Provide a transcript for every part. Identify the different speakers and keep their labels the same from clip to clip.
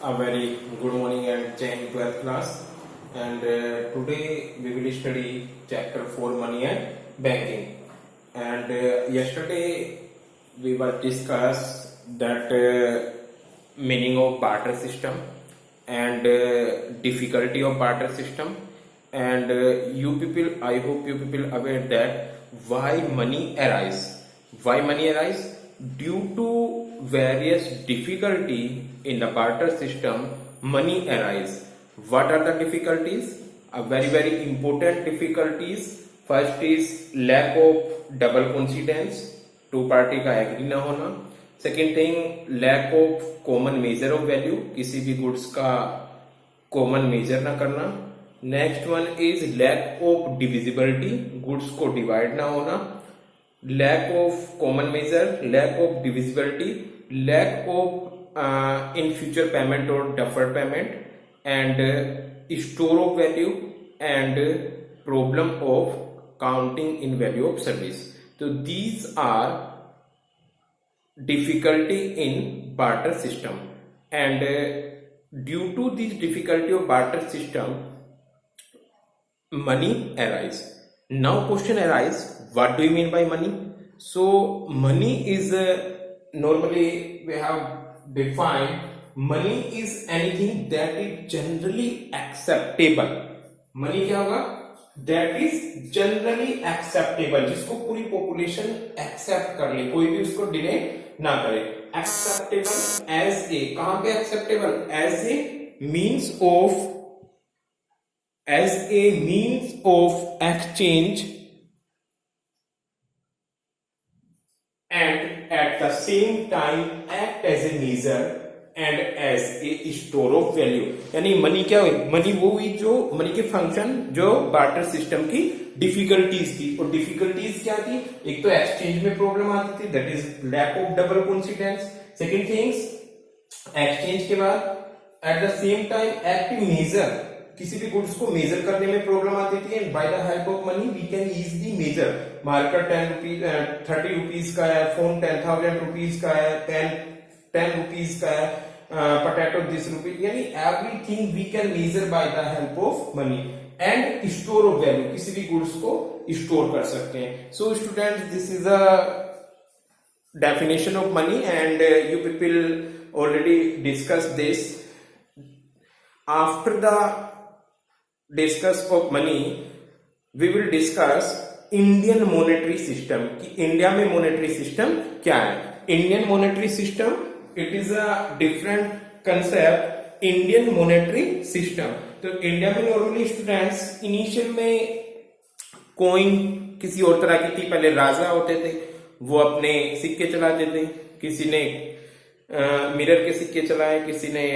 Speaker 1: A very good morning and Jai Hind 12th class. And today we will study chapter 4 Money and Banking. And yesterday we were discussed that meaning of barter system and difficulty of barter system. And you people, I hope you people aware that why money arise. Why money arise? Due to various difficulty in the barter system, money arise. What are the difficulties? A very important difficulties. First is lack of double coincidence, two party का agree ना होना. Second thing, lack of common measure of value, किसी भी goods का common measure ना करना. Next one is lack of divisibility, goods को divide ना होना. Lack of common measure, lack of divisibility, lack of in future payment or deferred payment, and store of value, and problem of counting in value of service. So these are difficulty in barter system, and due to this difficulty of barter system, money arise. Now question arise, what do you mean by money? So money is normally we have defined money is anything that is generally acceptable. money क्या होगा? That is generally acceptable, जिसको पूरी population accept कर ले, कोई भी उसको delay ना करे. Acceptable as a, कहाँ पे acceptable? As a means of exchange and at the same time act as a measure and as a store of value. यानी मनी क्या हुई? मनी वो हुई जो मनी के फंक्शन जो बार्टर सिस्टम की डिफिकल्टीज थी. और डिफिकल्टीज क्या थी? एक तो एक्सचेंज में प्रॉब्लम आती थी, that is lack of double coincidence. Second things, exchange के बाद at the same time active measure, किसी भी गुड्स को मेजर करने में प्रॉब्लम आती थी. And by the help of money we can easily measure. Marker 10 rupees 30 rupees का है, फोन 10,000 रुपीज का है, पेन 10 रुपीज का है, पोटैटो 10 रुपीज. यानी everything we can measure by the help of money. And store of value, किसी भी goods को स्टोर कर सकते हैं. So students, this is a definition of money, and you people already discussed this. After the discuss of money, we will discuss Indian monetary system. कि India में monetary system क्या है? Indian monetary system, it is a different concept. Indian monetary system. तो India में normally students initial में coin किसी और तरह की थी. पहले राजा होते थे, वो अपने सिक्के चलाते थे. किसी ने मिरर के सिक्के चलाए, किसी ने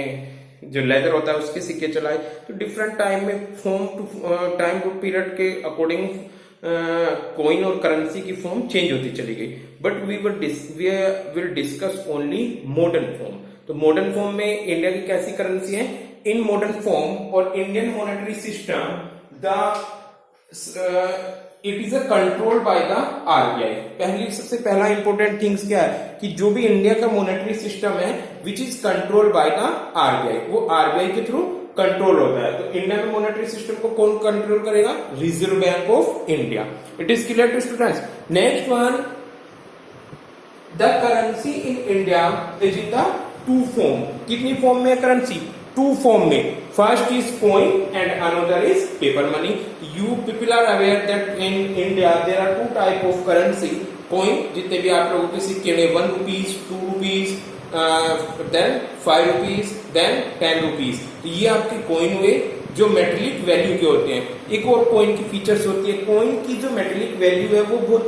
Speaker 1: जो लेदर होता है उसके सिक्के चलाए. तो डिफरेंट टाइम में from to time to period के अकॉर्डिंग कॉइन और करेंसी की फॉर्म चेंज होती चली गई. But we will discuss only modern form. तो मॉडर्न फॉर्म में इंडिया की कैसी करेंसी है? इन मॉडर्न फॉर्म और Indian monetary system it is control by the RBI. सबसे पहला इंपॉर्टेंट थिंग्स क्या है कि जो भी इंडिया का मॉनेटरी सिस्टम है which is control by the RBI, वो आरबीआई के थ्रू कंट्रोल होता है. तो इंडिया में मॉनेटरी सिस्टम को कौन कंट्रोल करेगा? Reserve Bank of India. It is clear to students. Next one, the currency in India is in the two form. कितनी फॉर्म में करेंसी? टू फॉर्म में. First is coin and another is paper money. You people are aware that in India there are two type of currency. Coin, जितने भी आप लोगों के सिक्के में 1 rupees, 2 rupees, then 5 rupees, then 10 rupees. तो ये आपके कॉइन हुए जो मेटेलिक वैल्यू के होते हैं. एक और कॉइन की फीचर्स होती है, कॉइन की जो मेटेलिक वैल्यू है वो बहुत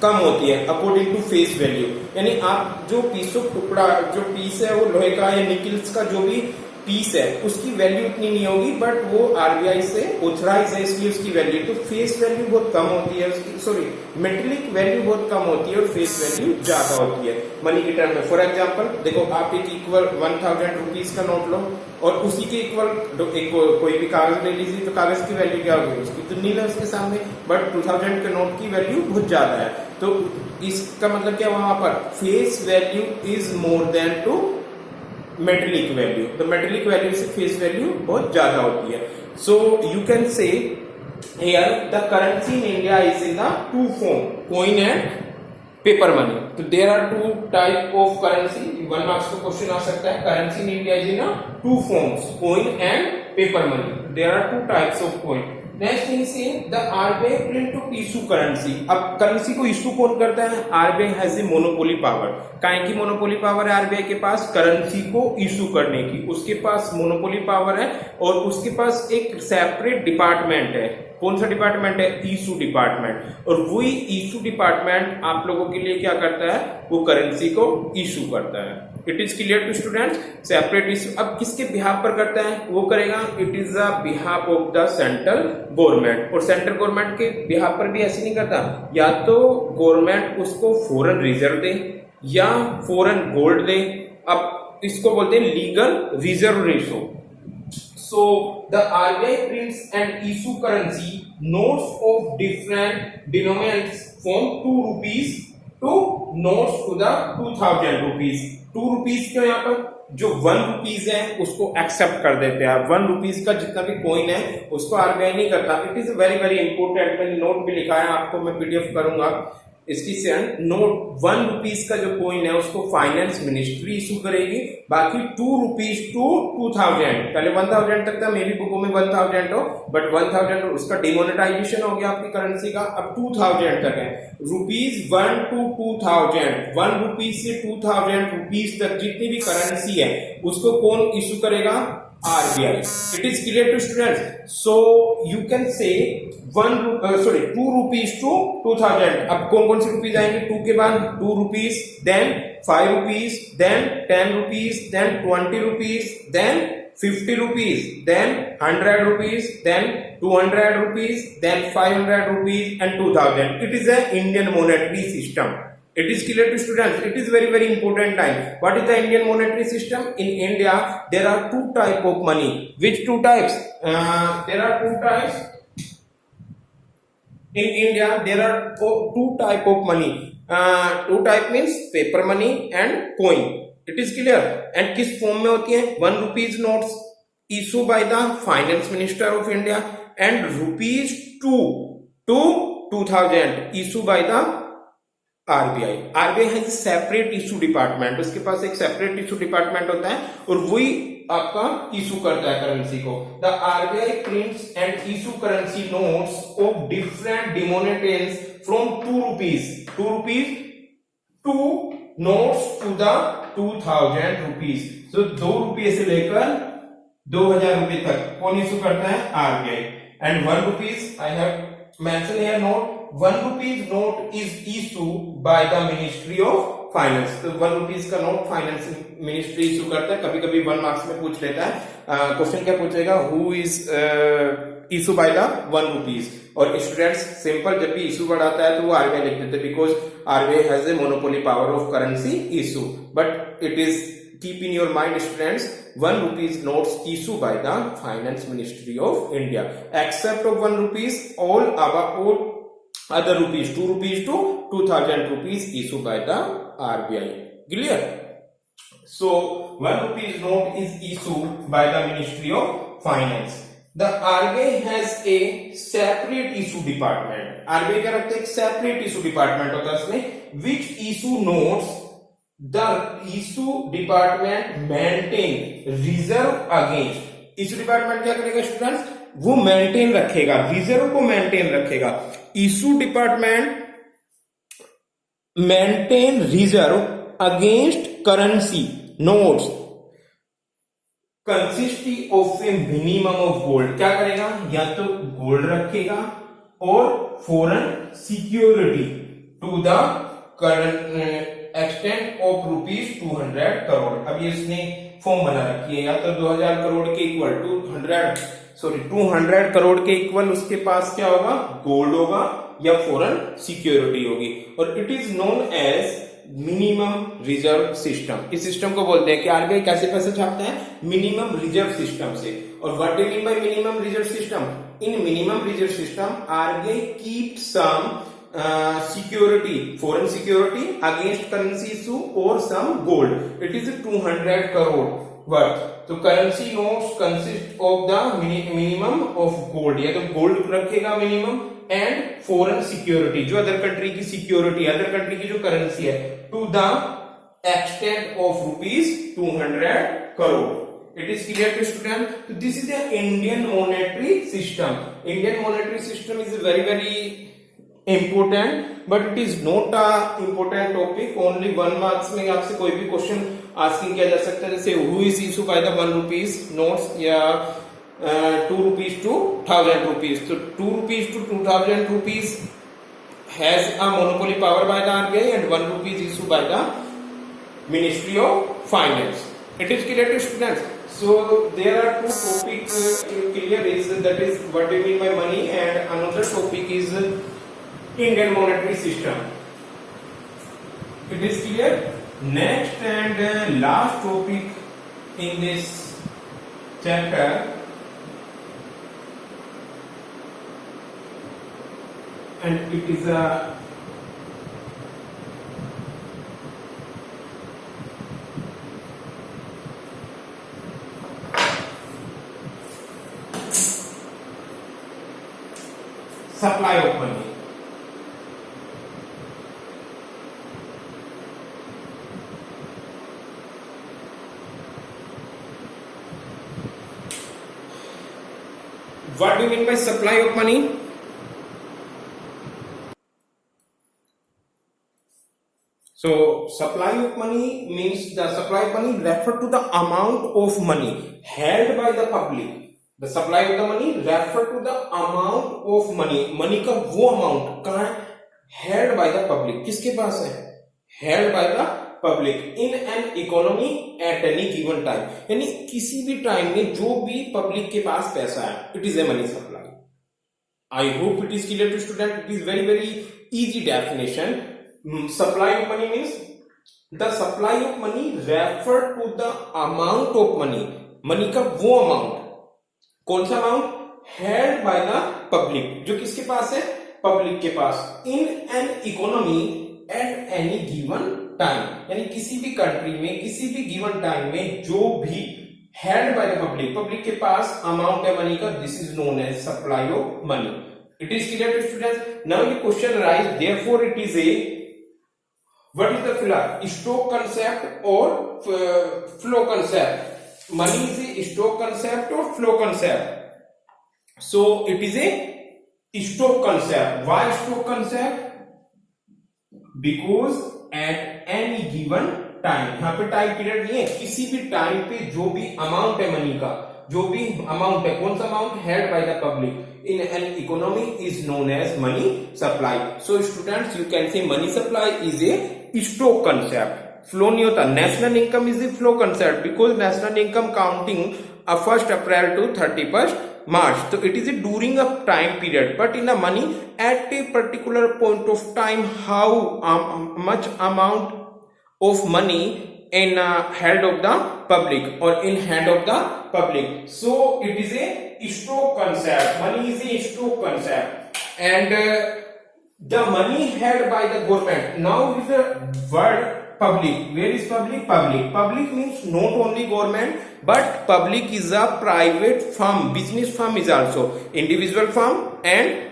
Speaker 1: कम होती है अकॉर्डिंग टू फेस वैल्यू. यानी आप जो पीस ऑफ टुकड़ा, जो पीस है वो लोहे का या निकल्स का जो भी पीस है उसकी वैल्यू इतनी नहीं होगी, बट वो आरबीआई से ऑथराइज है इसलिए उसकी वैल्यू. तो फेस वैल्यू बहुत कम होती है उसकी, सॉरी मेटेलिक वैल्यू बहुत कम होती है और फेस वैल्यू ज्यादा होती है मनी के टर्म में. फॉर एग्जांपल देखो, आप एक इक्वल 1000 रुपीज का नोट लो और उसी के इक्वल कोई भी कागज ले लीजिए, तो कागज की वैल्यू क्या होगी? उसकी तो नील है उसके सामने, बट 2000 के नोट की वैल्यू बहुत ज्यादा है. तो इसका मतलब क्या, वहां पर face value is more than to metallic value, तो मेटेलिक वैल्यू से फेस वैल्यू बहुत ज्यादा होती है. So you can say here the currency in India is in the two form, coin and paper money. So there are two type of currency. One marks का question आ सकता है. Currency in India is in a two forms, coin and paper money. There are two types of coin. Next thing से the RBI print to issue currency. अब currency को issue कौन करता है? RBI has a monopoly power. काहे की monopoly power है RBI के पास? करेंसी को इशू करने की उसके पास मोनोपोली पावर है. और उसके पास एक सेपरेट डिपार्टमेंट है. कौन सा डिपार्टमेंट है? Issue department. और वही इशू डिपार्टमेंट आप लोगों के लिए क्या करता है? वो करेंसी को इशू करता है. It is clear to students? Separate issue. अब किसके बिहाफ पर करता है? वो करेगा it is the behalf of the central government. और सेंट्रल गवर्नमेंट के बिहाफ पर भी ऐसे नहीं करता. या तो गवर्नमेंट उसको फॉरेन रिजर्व दे या फॉरेन गोल्ड दे. अब इसको बोलते हैं legal reserve ratio. So the RBI prints and issue currency notes of different denominations from 2 rupees to notes to the 2000 rupees. 2 rupees के यहाँ पर जो 1 rupees है उसको एक्सेप्ट कर देते हैं. 1 rupees का जितना भी कॉइन है उसको आरबीआई नहीं करता. It is very very important. मैंने नोट भी लिखा है आपको, मैं पीडीएफ करूंगा इसकी सेंड. नोट 1 रुपीज का जो कॉइन है उसको फाइनेंस मिनिस्ट्री इशू करेगी. बाकी 2 रुपीज टू 2000, पहले 1000 तक था, मेरी बुकों में 1000 हो, बट 1000 उसका डिमोनेटाइजेशन हो गया आपकी करेंसी का. अब 2000 तक है. रुपीज 1 to 2000, 1 रुपीज से 2000 रुपीज तक जितनी भी करेंसी है उसको कौन इशू करेगा? RBI. It is clear to students. So you can say 2 rupees to 2000. अब कौन कौन से रुपीज आएंगे? 2 के बाद 2 rupees, then 5 rupees, then 10 rupees, then 20 rupees, then 50 rupees, then 100 rupees, then 200 rupees, then 500 rupees and 2000. It is an Indian monetary system. It is clear to students. It is very very important time. What is the Indian monetary system? In India there are two type of money. Which two types? There are two types. In India there are two type of money. Two type means paper money and coin. It is clear. And किस form में होती है? 1 rupees notes issued by the finance minister of India and rupees 2 to 2000 issued by the RBI. RBI है separate issue department. उसके पास एक separate issue department होता है और वही आपका इशू करता है करेंसी को. The RBI prints and issue currency notes of different denominations from 2 rupees to notes to the 2000 rupees. तो 2 रुपये से लेकर 2000 रुपये तक कौन इशू करता है? RBI. And 1 rupees I have mention here note. 1 rupees note is issued by the Ministry of Finance. तो 1 rupees का नोट फाइनेंस मिनिस्ट्री इशू करता है. कभी कभी 1 मार्क्स में पूछ लेता है. क्वेश्चन क्या पूछेगा? Who is issue by the 1 rupees. और स्टूडेंट्स सिंपल जब भी इशू वर्ड आता है तो वो आरबीआई लिख देते हैं because RBI has a monopoly power of currency issue. But it is keep in your mind students 1 rupees notes issued by the Finance Ministry of India. Except of 1 rupees all other rupees 2 rupees to 2000 rupees issued by the RBI. Clear? So 1 rupees note is issued by the Ministry of Finance. The RBI has a separate issue department. RBI क्या रखता है? एक separate issue department होता है उसमें which issue notes the issue department maintain reserve against. issue department क्या करेगा students? वो मेंटेन रखेगा, रिजर्व को मेंटेन रखेगा. Issue department maintain reserve against currency notes consisting of a minimum of gold. क्या करेगा? या तो गोल्ड रखेगा और foreign security to the extent of rupees 200 crore. अब ये इसने फॉर्म बना रखी है. या तो 2000 करोड़ के इक्वल 200 करोड़ के इक्वल उसके पास क्या होगा? गोल्ड होगा या फॉरेन सिक्योरिटी होगी. और it is known as minimum reserve system. इस सिस्टम को बोलते हैं कि आरबीआई कैसे पैसे छापता है? मिनिमम रिजर्व सिस्टम से. और what do mean by minimum reserve system? In minimum reserve system RBI keep some security, foreign security against currency issue or some gold. It is 200 crore worth. तो currency notes consist of the minimum of gold, या तो gold रखेगा minimum and foreign security, जो other country की security, other country की जो currency है, to the extent of rupees 200 crore. It is clear to student. So this is the Indian monetary system. Indian monetary system is very important, but it is not a important topic. Only 1 marks में आपसे कोई भी question asking किया जा सकता है, जैसे who is issued by the 1 rupees notes या 2 rupees to 1000 rupees. So 2 rupees to 2000 rupees has a monopoly power by the RBI and 1 rupee is issued by the Ministry of Finance. It is clear to students. So there are 2 topics clear, is that is what do you mean by money, and another topic is Indian monetary system. It is clear. Next and last topic in this chapter and it is a supply of money. What do you mean by supply of money? So supply of money means the supply of money refer to the amount of money held by the public. The supply of the money refer to the amount of money. Money का वो amount कहाँ है? Held by the public. किसके पास है? Held by the public in an economy at any given time. यानी किसी भी टाइम में जो भी पब्लिक के पास पैसा है, it is a money supply. I hope it is clear to student. It is very easy definition. Supply of money means the supply of money refer to the amount of money. Money का वो amount, कौन सा amount? Held by the public, जो किसके पास है? Public के पास, in an economy at any given time, यानी किसी भी कंट्री में किसी भी गिवन टाइम में जो भी held by the public, public के पास अमाउंट है मनी का, this is known as supply of money. It is clear to students. Now ये question rise, therefore it is a what is the फिलहाल stock concept और flow concept. Money is a stock concept or flow concept. So it is a stock concept. Why stock concept? Because at any given time, यहाँ पे time period नहीं है, किसी भी time पे जो भी अमाउंट है मनी का, जो भी अमाउंट है, कौन सा amount? Held by the public in an economy is known as money supply. So students, you can say money supply is a stock concept. Flow नहीं होता. National income is the flow concept because national income counting 1 April to 31 March. तो it is during a time period, but in the money at a particular point of time how much amount of money in hand of the public or in hand of the public. So it is a stock concept. Money is a stock concept, and the money held by the government. Now is the word public. Where is public? Public means not only government, but public is a private firm. Business firm is also individual firm and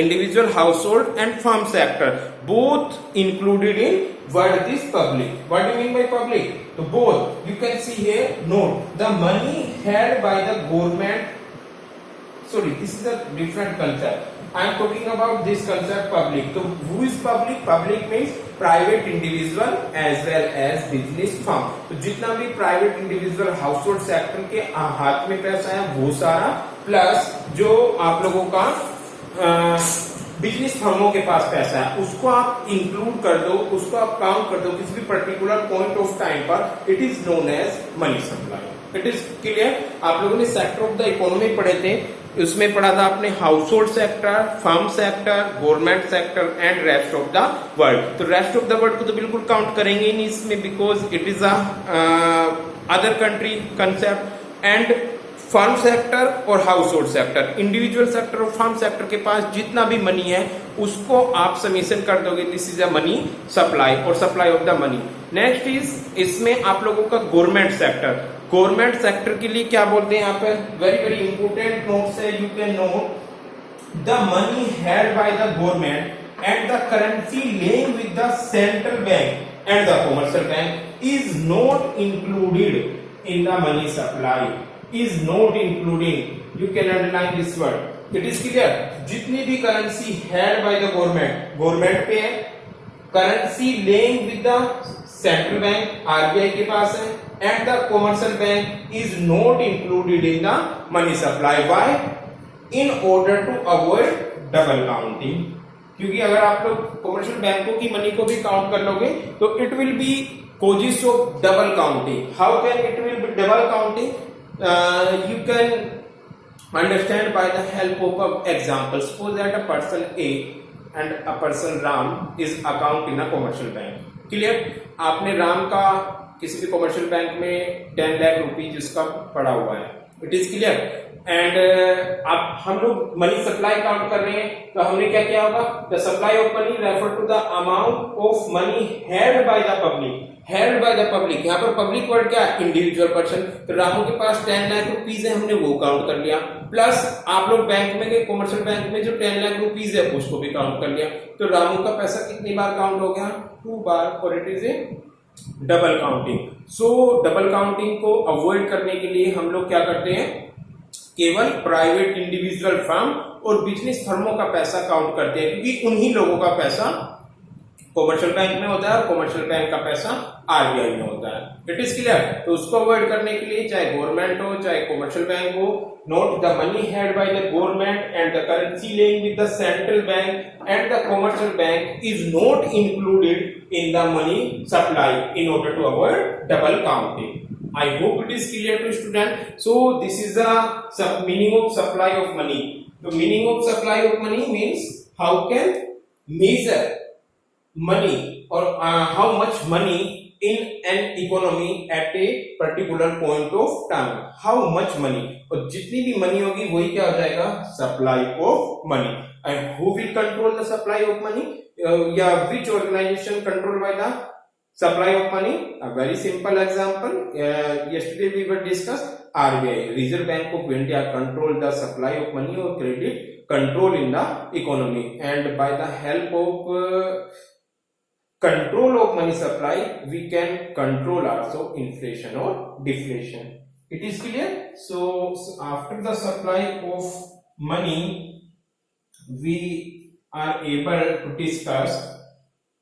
Speaker 1: individual household and farm sector, both included in word this public. What do you mean by public? So both, you can see here, note the money held by the government. Sorry, this is a different concept. I am talking about this concept public. So who is public? Public means private individual as well as business firm. तो जितना भी private individual household sector के हाथ में पैसा है वो सारा, प्लस जो आप लोगों का बिजनेस फर्मों के पास पैसा है उसको आप इंक्लूड कर दो, उसको आप काउंट कर दो किसी भी पर्टिकुलर पॉइंट ऑफ टाइम पर. It is known as money supply. It is clear. आप लोगों ने सेक्टर ऑफ द इकोनॉमी पढ़े थे, उसमें पढ़ा था आपने household sector, firm sector, government sector and rest of the world. तो रेस्ट ऑफ द वर्ल्ड को तो बिल्कुल काउंट करेंगे ही नहीं इसमें, because it is a other country concept. And firm sector और household sector, individual sector और फर्म सेक्टर के पास जितना भी मनी है उसको आप समीशन कर दोगे, this is a money supply और supply of the money. Next is, इसमें आप लोगों का गवर्नमेंट सेक्टर, गवर्नमेंट सेक्टर के लिए क्या बोलते हैं यहाँ पे, वेरी वेरी इंपोर्टेंट नोट्स है, you can note the money held by the government and the currency lying with the central bank and the commercial bank is not included in the money supply, is not including, you can underline this word, it is clear. जितनी भी currency held by the government, government पे है, currency lying with the central bank RBI के पास है, and the commercial bank is not included in the money supply, why, in order to avoid double counting, क्योंकि अगर आप लोग commercial बैंकों की मनी को भी काउंट कर लोगे तो it will be causes of double counting. How can it will be double counting? You can understand by the help of examples. Suppose that a person A and a person Ram is account in a commercial bank. Clear? आपने राम का किसी भी commercial bank में 10 lakh rupees उसका पड़ा हुआ है, it is clear. And अब हम लोग मनी सप्लाई काउंट कर रहे हैं तो हमने क्या किया होगा, the supply of money refer to the amount of money held by the public, held by the public, यहाँ पर पब्लिक वर्ड क्या है, इंडिविजुअल पर्सन, तो रामू के पास 10 लाख रुपीज है, हमने वो काउंट कर लिया, प्लस आप लोग बैंक में गए, कमर्शियल बैंक में जो 10 लाख रुपीज है उसको भी काउंट कर लिया, तो रामू का पैसा कितनी बार काउंट हो गया, 2 बार, और it is A double counting. So double counting को अवॉइड करने के लिए हम लोग क्या करते हैं, केवल प्राइवेट इंडिविजुअल फर्म और बिजनेस फर्मों का पैसा काउंट करते हैं, क्योंकि उन्हीं लोगों का पैसा कमर्शियल बैंक में होता है और कमर्शियल बैंक का पैसा आरबीआई में होता है, इट इज क्लियर। तो उसको अवॉइड करने के लिए चाहे गवर्नमेंट हो चाहे कमर्शियल बैंक हो, note the money held by the government and the currency lying with the central bank and the commercial bank is not included in the money supply in order to avoid double counting. I hope it is clear to student. So this is the meaning of supply of money. The meaning of supply of money means how can measure money or how much money in an economy at a particular point of time. How much money, और जितनी भी money होगी वही क्या हो जाएगा, supply of money. And who will control the supply of money? Yeah, which organization controlled by the supply of money? A very simple example. Yesterday we were discussed RBI, Reserve Bank of India, control the supply of money or credit control in the economy, and by the help of control of money supply we can control also inflation or deflation. It is clear. So after the supply of money we are able to discuss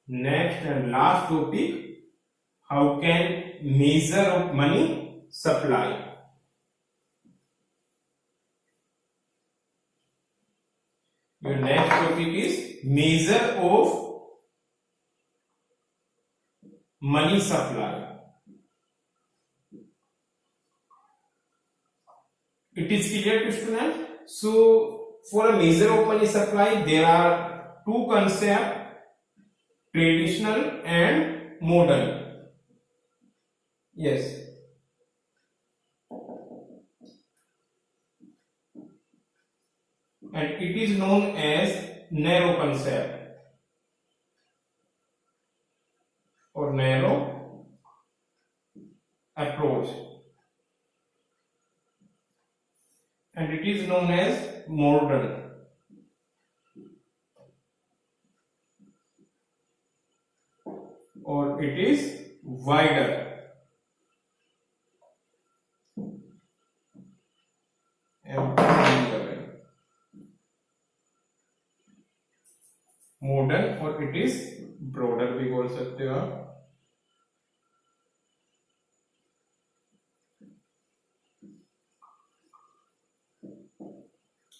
Speaker 1: next and last topic, how can measure of money supply. Your next topic is measure of money supply. It is clear to student. So for a measure of money supply there are two concepts, traditional and modern. Yes, and it is known as narrow concept or narrow approach, and it is known as modern. Or it is wider. Modern, और it is broader भी बोल सकते हो आप।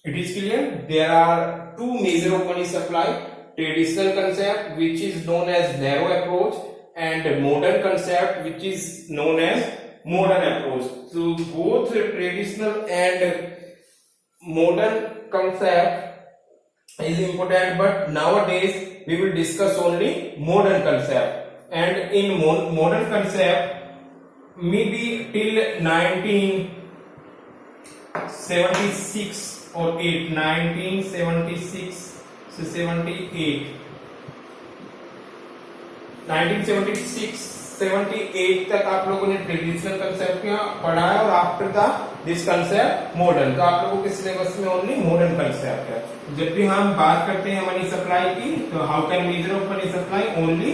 Speaker 1: It is clear. There are two measure of money supply. Traditional concept which is known as narrow approach, and modern concept which is known as modern approach. So both traditional and modern concept is important, but nowadays we will discuss only modern concept. And in modern concept maybe till 76 और 8, 1976 से 78, 1976 78 तक आप लोगों ने traditional concept पढ़ा है और after the this concept modern. तो आप लोगों के सिलेबस में ओनली मॉडर्न कंसेप्ट है। जब भी हम बात करते हैं मनी सप्लाई की, तो how can measure of money supply, only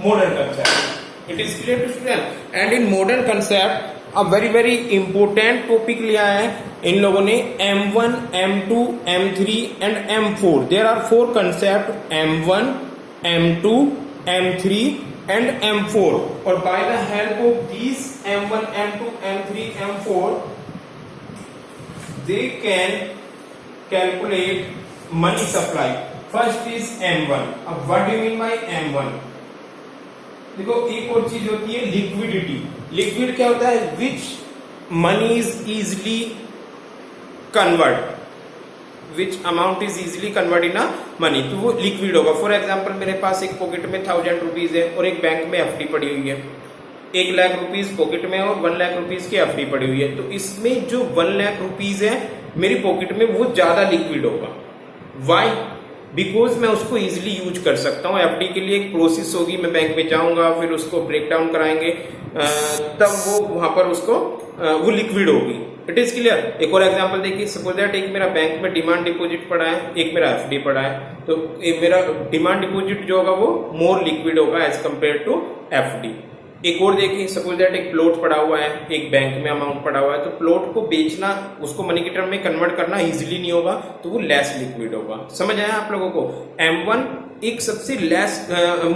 Speaker 1: modern concept. It is clear to student. And in modern concept a very important topic लिया है इन लोगों ने, M1, M2, M3 and M4। There are 4 concept, M1, M2, M3 and M4। और by the help of these M1, M2, M3, M4 they can calculate money supply. First is M1. अब what do you mean by M1? देखो एक और चीज होती है liquidity. Liquid क्या होता है? विच money is easily convert, which amount is easily convert in a money, तो वो लिक्विड होगा। फॉर एग्जांपल मेरे पास एक पॉकेट में 1000 रुपीज है और एक बैंक में एफडी पड़ी हुई है। 1 लाख रुपीज पॉकेट में और 1 लाख रुपीज की एफडी पड़ी हुई है। तो इसमें जो 1 लाख रुपीज है मेरी पॉकेट में वो ज्यादा लिक्विड होगा। वाई? बिकॉज मैं उसको इजिली यूज कर सकता हूँ। एफडी के लिए एक प्रोसेस होगी, मैं बैंक में जाऊंगा, फिर उसको ब्रेक डाउन कराएंगे, तब वो वहां पर उसको वो लिक्विड होगी। It is clear. एक और एग्जांपल देखिए, सपोज दैट एक मेरा बैंक में डिमांड डिपॉजिट पड़ा है, एक मेरा एफडी पड़ा है। तो मेरा डिमांड डिपॉजिट जो होगा वो मोर लिक्विड होगा एज कंपेयर टू एफडी। एक और देखिए, सपोज दैट एक प्लॉट पड़ा हुआ है, एक बैंक में अमाउंट पड़ा हुआ है, तो प्लॉट को बेचना, उसको मनी के टर्म में कन्वर्ट करना इजीली नहीं होगा, तो वो लेस लिक्विड होगा। समझ आया आप लोगों को? M1 एक सबसे लेस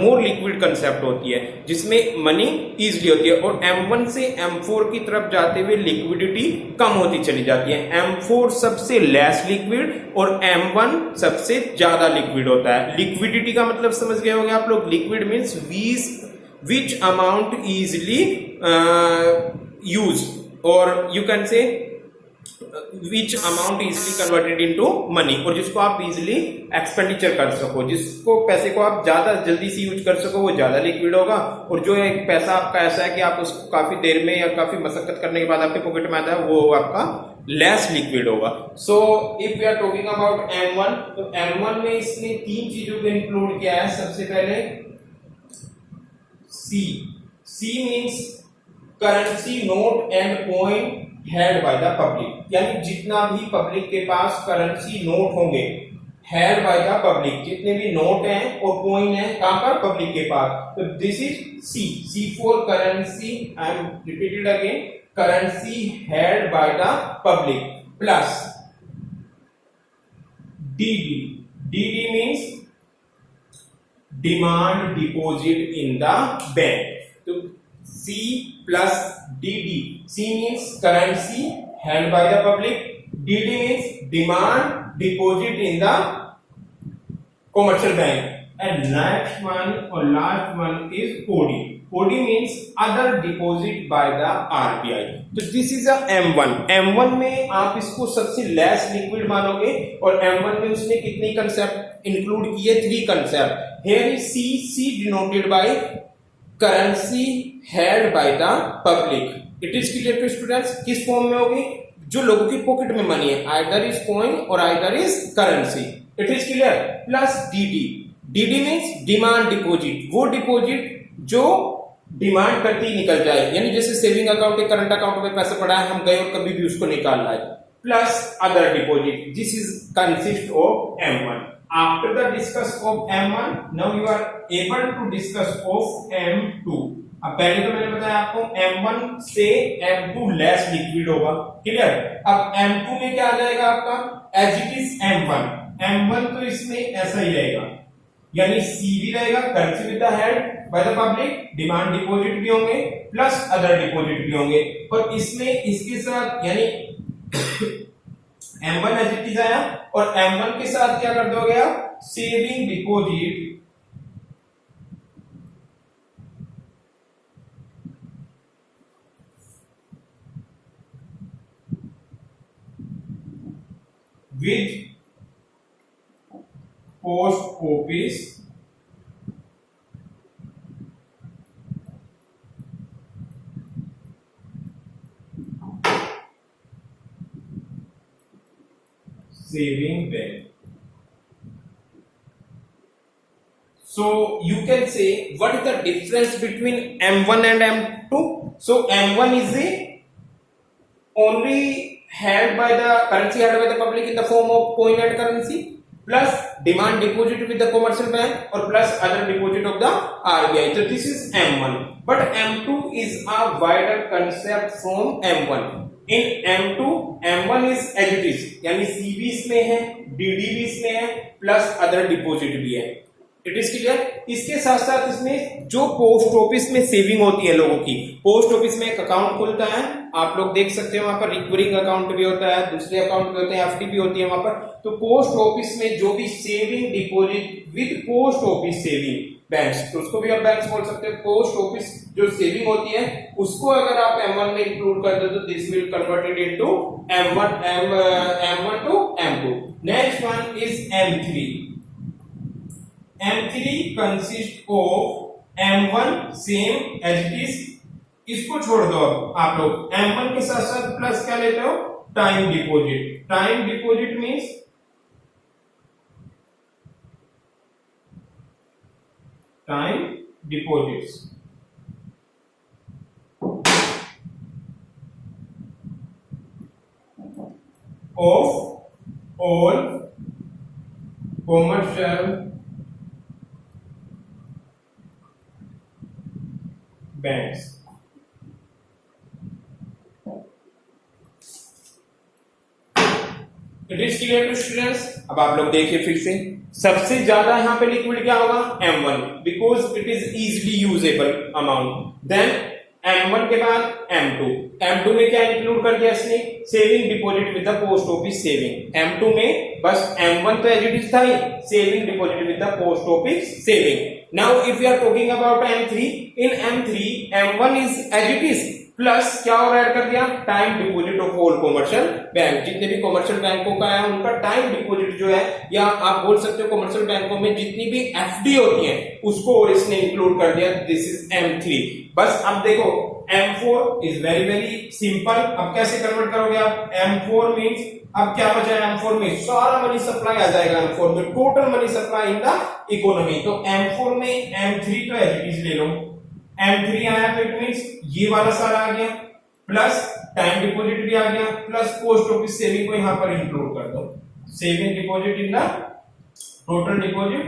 Speaker 1: मोर लिक्विड कंसेप्ट होती है जिसमें मनी इजीली होती है, और M1 से M4 की तरफ जाते हुए लिक्विडिटी कम होती चली जाती है। M4 सबसे लेस लिक्विड और M1 सबसे ज्यादा लिक्विड होता है। लिक्विडिटी का मतलब समझ गए होंगे आप लोग। Liquid means which amount easily used, or you can say which amount easily converted into money, और जिसको आप easily एक्सपेंडिचर कर सको, जिसको पैसे को आप ज्यादा जल्दी से यूज कर सको, वो ज्यादा लिक्विड होगा। और जो एक पैसा आपका ऐसा है कि आप उसको काफी देर में या काफी मशक्कत करने के बाद आपके पॉकेट में आता है, वो आपका लेस लिक्विड होगा। So if we are talking about M1, तो M1 में इसने 3 चीजों को इंक्लूड किया है। सबसे पहले C means currency note and coin held by the public, यानी जितना भी पब्लिक के पास करेंसी नोट होंगे, held by the public, जितने भी नोट हैं और कॉइन है कहां पर? पब्लिक के पास। तो this is C for currency, I am repeated again, currency held by the public, plus DD means demand deposit in the bank. तो C plus DD, C means currency held by the public, DD means demand deposit in the commercial bank, and next one और last one is OD। OD means other deposit by the RBI। तो this is a M1। M1 में आप इसको सबसे less liquid मानोगे, और M1 में उसने कितनी कंसेप्ट इंक्लूड किए? 3 concept. Here is C denoted by currency held by the public. It is clear to students? किस फॉर्म में होगी? जो लोगों की पॉकेट में मनी है, either is coin or either is currency. It is clear? Plus DD means demand deposit, वो deposit जो डिमांड करती ही निकल जाए, यानी जैसे सेविंग अकाउंट या करंट अकाउंट में पैसा पड़ा है, हम गए और कभी भी उसको निकाल लाए। Plus other deposit, this is consist of M1। After the discuss of M1, now you are able to discuss of M2. अब पहले तो मैंने बताया आपको M1 से M2 लेस लिक्विड होगा, क्लियर? अब M2 में क्या आ जाएगा आपका? As it is M1। M1 तो इसमें ऐसा ही रहेगा, यानी C भी रहेगा, currency with the head bye the public, demand deposit भी होंगे, प्लस अदर डिपॉजिट भी होंगे। और इसमें इसके साथ यानी M1 एज इट इज आया, और M1 के साथ क्या कर दोगे आप? Saving deposit with post office saving bank. So you can say what is the difference between M1 and M2? So M1 is the only held by the currency held by the public in the form of coin and currency, plus demand deposit with the commercial bank, or plus other deposit of the RBI. So this is M1. But M2 is a wider concept from M1. In M2, M1 is as it is, यानी C भी इसमें है, DD भी इसमें है, plus other deposit भी है. It is clear. इसके साथ साथ इसमें जो पोस्ट ऑफिस में सेविंग होती है लोगों की, पोस्ट ऑफिस में एक अकाउंट खुलता है, आप लोग देख सकते हैं वहां पर रिकरिंग अकाउंट भी होता है, दूसरे अकाउंट भी होते हैं, एफडी भी होती है वहां पर. तो पोस्ट ऑफिस में जो भी saving deposit with post office saving banks, तो उसको भी आप बैंक्स बोल सकते हैं. पोस्ट ऑफिस जो सेविंग होती है उसको अगर आप M1 में इंक्लूड कर दो तो this will converted into M1 to M2. Next one is M3. M3 consists of M1 same as it is. इसको छोड़ दो आप लोग. M1 के साथ साथ प्लस क्या लेते हो? Time deposit. Time deposit means time deposits of all commercial banks. It is clear to students. अब आप लोग देखिए फिर से, सबसे ज्यादा यहाँ पे लिक्विड क्या होगा? M1, because it is easily usable amount. Then M1 के बाद M2. M2 में क्या इंक्लूड कर दिया इसने? Saving deposit with the post office saving. M2 में बस M1 तो एज इट इज था ही, saving deposit with the post office saving. Now if you are talking about M3, in M3 M1 is as it is, plus क्या और add कर दिया? Time deposit of all commercial bank. जितने भी commercial बैंकों का है उनका टाइम डिपॉजिट जो है, या आप बोल सकते हो कॉमर्शियल बैंकों में जितनी भी एफडी होती है उसको और इसने इंक्लूड कर दिया. This is M3. बस अब देखो M4 is very very simple. अब कैसे कन्वर्ट करोगे आप? M4 मींस अब क्या बचा है? M4 में सारा मनी सप्लाई आ जाएगा. M4 में total money supply in the economy. तो M4 में M3 का एज इट इज ले लो. M3 आया तो इट मींस ये वाला सारा आ गया, प्लस टाइम डिपॉजिट भी आ गया, प्लस पोस्ट ऑफिस सेविंग को यहां पर इंक्लूड कर दो. Saving deposit in the total deposit,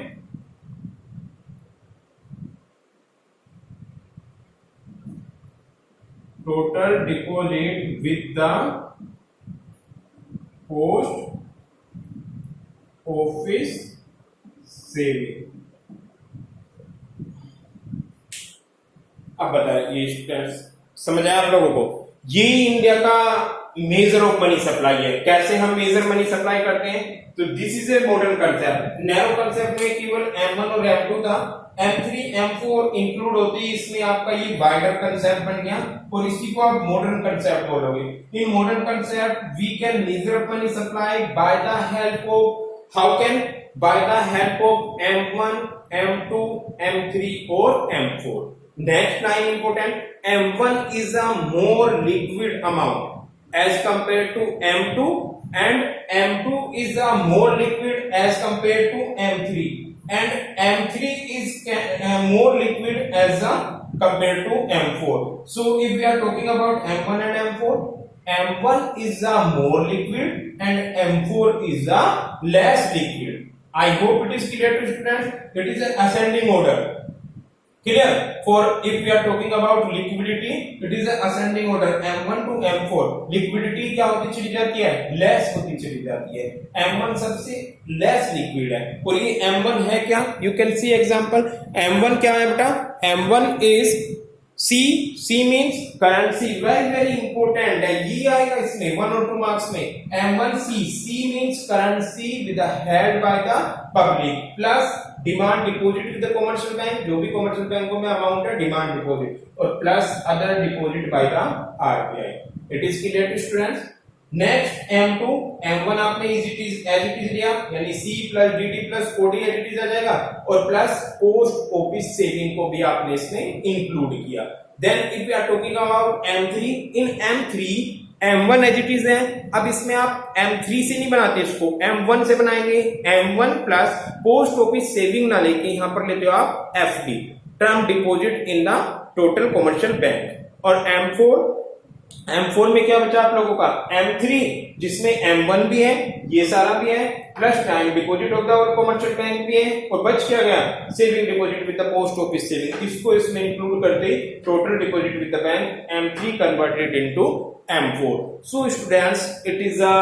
Speaker 1: total deposit with the post office saving. अब बताइए समझ आया आप लोगों को? ये इंडिया का मेजर ऑफ मनी सप्लाई है. कैसे हम मेजर मनी सप्लाई करते हैं? तो this is a modern concept. Narrow concept में केवल M1 और M2 था. M3 M4 इंक्लूड होती है इसमें आपका ये वाइडर कंसेप्ट बन गया, और इसी को आप मॉडर्न कंसेप्ट बोलोगे. In modern concept we can measure money supply by the help of, how can? By the help of M1, M2, M3 और M4. Next line important. M1 is a more liquid amount as compared to M2, and M2 is a more liquid as compared to M3, and M3 is more liquid as compared to M4. So if we are talking about M1 and M4, M1 is a more liquid and M4 is a less liquid. I hope it is clear to students. It is an ascending order. Clear? For if we are talking about liquidity, it is an ascending order. M1 to M4 liquidity क्या होती चली जाती है? Less होती चली जाती है. M1 सबसे लेस लिक्विड है. और ये M1 है क्या? You can see example. M1 क्या है बेटा? M1 is C. C means currency. Very very important है. ये आएगा इसमें 1 और 2 मार्क्स में. M1 C. C means currency with the held by the public, plus demand deposit with the commercial bank. जो भी कॉमर्शियल बैंकों में अमाउंट है डिमांड डिपॉजिट, और plus other deposit by the RBI. It is clear to students. Next M2. M1 आपने as it is लिया, यानी C plus DD plus OD as it is आ जाएगा, और प्लस पोस्ट ऑफिस सेविंग को भी आपने इसमें इंक्लूड किया. Then if we are talking about M3, in M3 M1 as it is है। अब इसमें आप M3 से नहीं बनाते, इसको M1 से बनाएंगे। M1 plus post office saving ना लेके यहां पर लेते हो आप FD, term deposit in the total commercial bank. और M4 में क्या बचा आप लोगों का M3, जिसमें M1 भी है, ये सारा भी है, plus time deposit of the commercial bank भी है, और बच क्या गया saving deposit with the post office saving. इसको इसमें इंक्लूड करते total deposit with the bank M3 converted into M4. So students, it is a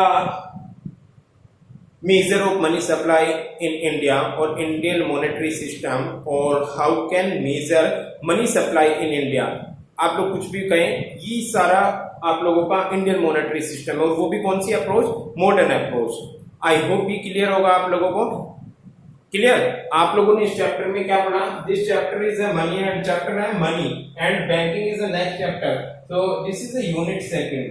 Speaker 1: measure of money supply in India or Indian monetary system, or how can measure money supply in India. आप लोग कुछ भी कहें, ये सारा आप लोगों का इंडियन मॉनेटरी सिस्टम है, और वो भी कौन सी approach, modern approach. I hope ये क्लियर होगा आप लोगों को। क्लियर, आप लोगों ने इस चैप्टर में क्या पढ़ा, this chapter is a money and chapter है money and banking is the next chapter. So this is a unit second.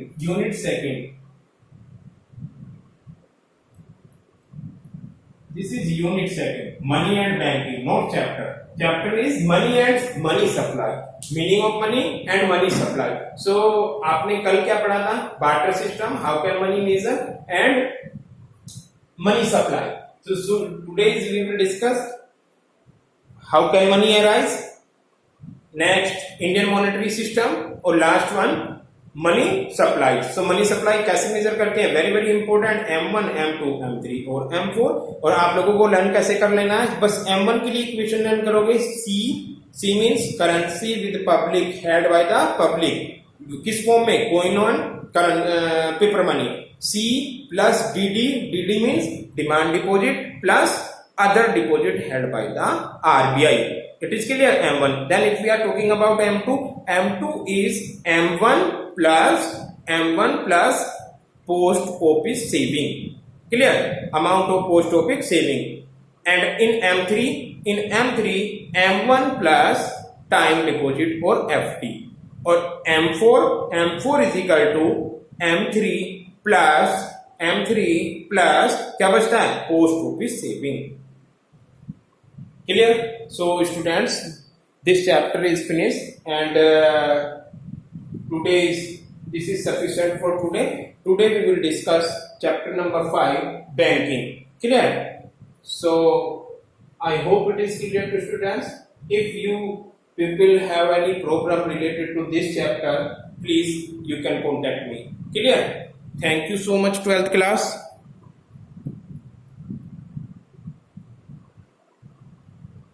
Speaker 1: This is unit second, money and banking, not chapter. Chapter is money and money supply, meaning of money and money supply. So आपने कल क्या पढ़ा था, barter system, how can money measure and money supply. So today we will discuss how can money arise, next Indian monetary system, और last one money supply. सो money supply कैसे major करते हैं, very very important, M1, M2, M3 और M4। और आप लोगों को learn कैसे कर लेना है, बस M1 के लिए इक्वेशन लर्न करोगे, C means currency with public held by the public, किस फॉर्म में, coin on paper money. C plus DD means demand deposit plus other deposit held by the RBI. It is clear, M1. Then if we are talking about M2 is M1 plus post office saving. Clear, amount of post office saving. And in M3 M1 plus time deposit or FD. और M4 is equal to M3 plus क्या बचता है, post office saving. Clear? So students, this chapter is finished and this is sufficient for today. Today we will discuss chapter number 5, banking. Clear? So I hope it is clear to students. If you people have any problem related to this chapter, please you can contact me. Clear? Thank you so much 12th class.